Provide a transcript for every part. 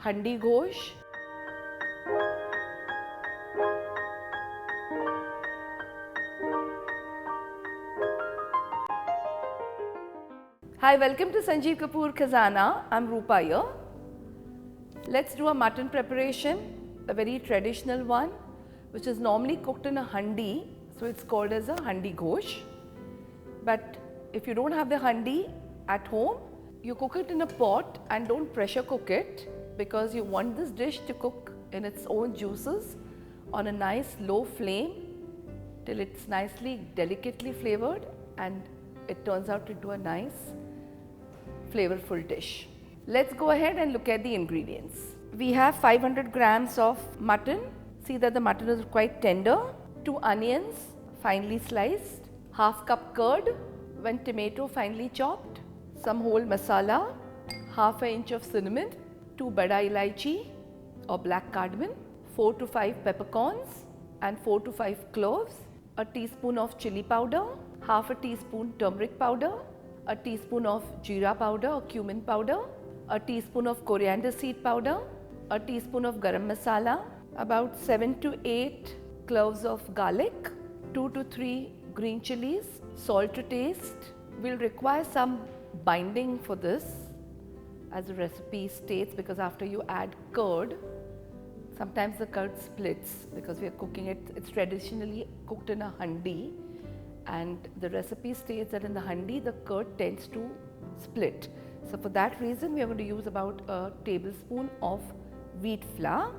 Handi Gosht. Hi, welcome to Sanjeev Kapoor Khazana. I'm Rupa here. Let's do a mutton preparation, a very traditional one, which is normally cooked in a handi, so it's called as a handi gosht. But if you don't have the handi at home, you cook it in a pot and don't pressure cook it, because you want this dish to cook in its own juices on a nice low flame till it's nicely delicately flavored and it turns out into a nice flavorful dish. Let's go ahead and look at the ingredients. We have 500 grams of mutton. See that the mutton is quite tender. 2 onions finely sliced, half cup curd, 1 tomato finely chopped, some whole masala, half an inch of cinnamon, 2 bada ilaichi or black cardamom, 4 to 5 peppercorns and 4 to 5 cloves, a teaspoon of chili powder, half a teaspoon turmeric powder, a teaspoon of jeera powder or cumin powder, a teaspoon of coriander seed powder, a teaspoon of garam masala, about 7 to 8 cloves of garlic, 2 to 3 green chilies, salt to taste. We'll require some binding for this, as the recipe states, because after you add curd, sometimes the curd splits because we are cooking it. It's traditionally cooked in a handi, and the recipe states that in the handi the curd tends to split. So for that reason we are going to use about a tablespoon of wheat flour,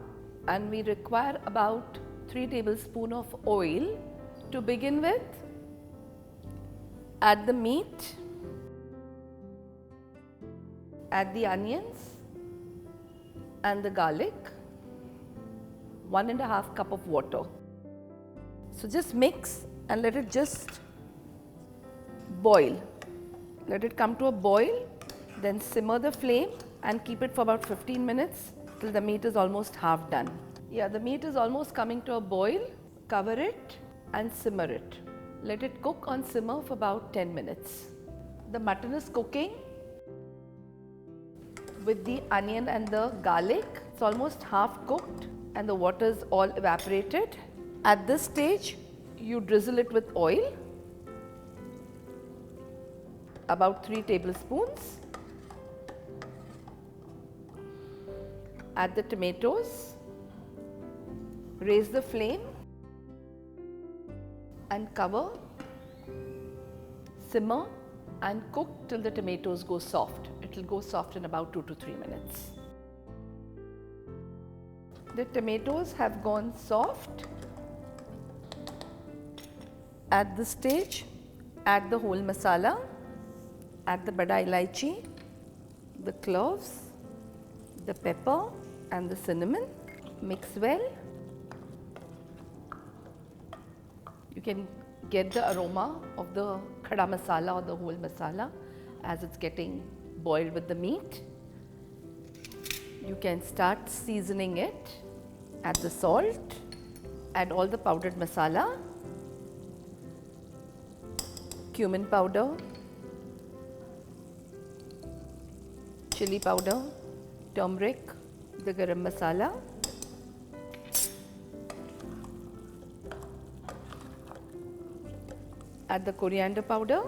and we require about 3 tablespoons of oil. To begin with, add the meat, add the onions and the garlic, 1.5 cup of water. So just mix and let it just boil. Let it come to a boil, then simmer the flame and keep it for about 15 minutes till the meat is almost half done. Yeah, the meat is almost coming to a boil. Cover it and simmer it. Let it cook on simmer for about 10 minutes. The mutton is cooking with the onion and the garlic. It's almost half cooked and the water is all evaporated. At this stage, you drizzle it with oil, about 3 tablespoons. Add the tomatoes, raise the flame and cover, simmer and cook till the tomatoes go soft. It will go soft in about 2 to 3 minutes. The tomatoes have gone soft. At this stage, add the whole masala, add the bada ilaichi, the cloves, the pepper and the cinnamon. Mix well. You can get the aroma of the khada masala or the whole masala as it's getting boiled with the meat. You can start seasoning it. Add the salt, add all the powdered masala, cumin powder, chili powder, turmeric, the garam masala, add the coriander powder.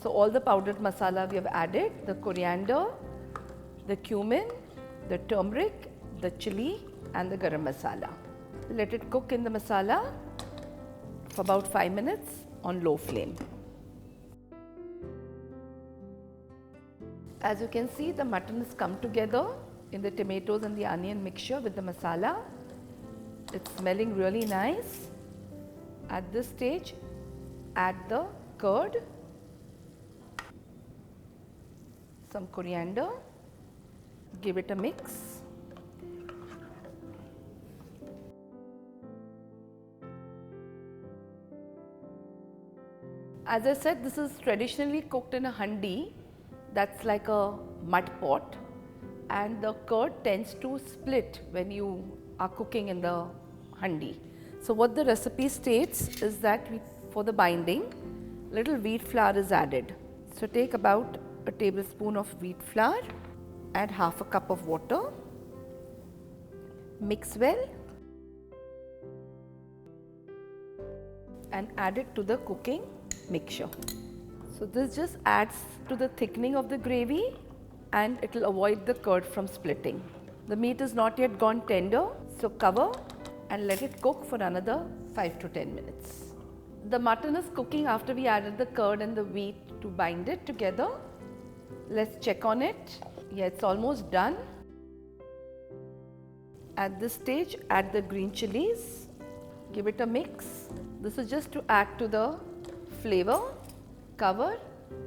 So all the powdered masala we have added, the coriander, the cumin, the turmeric, the chili and the garam masala. Let it cook in the masala for about 5 minutes on low flame. As you can see, the mutton has come together in the tomatoes and the onion mixture with the masala. It's smelling really nice. At this stage, add the curd, some coriander, give it a mix. As I said, this is traditionally cooked in a handi, that's like a mud pot, and the curd tends to split when you are cooking in the handi. So what the recipe states is that for the binding, little wheat flour is added. So take about a tablespoon of wheat flour, add half a cup of water, Mix well and add it to the cooking mixture. So this just adds to the thickening of the gravy and it will avoid the curd from splitting. The meat is not yet gone tender, so cover and let it cook for another 5 to 10 minutes. The mutton is cooking after we added the curd and the wheat to bind it together. Let's check on it. Yeah, it's almost done. At this stage, add the green chilies. Give it a mix. This is just to add to the flavor. Cover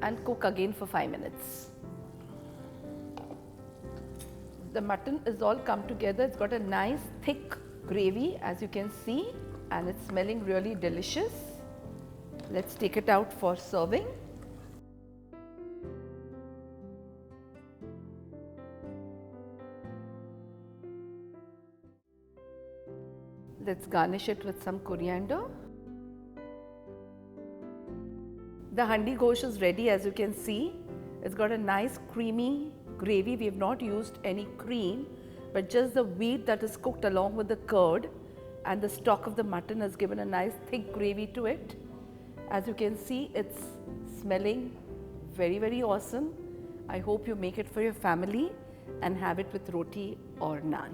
and cook again for 5 minutes. The mutton is all come together. It's got a nice thick gravy, as you can see, and it's smelling really delicious. Let's take it out for serving. Let's garnish it with some coriander. The handi gosht is ready, as you can see. It's got a nice creamy gravy. We have not used any cream, but just the wheat that is cooked along with the curd and the stock of the mutton has given a nice thick gravy to it. As you can see, it's smelling very, very awesome. I hope you make it for your family and have it with roti or naan.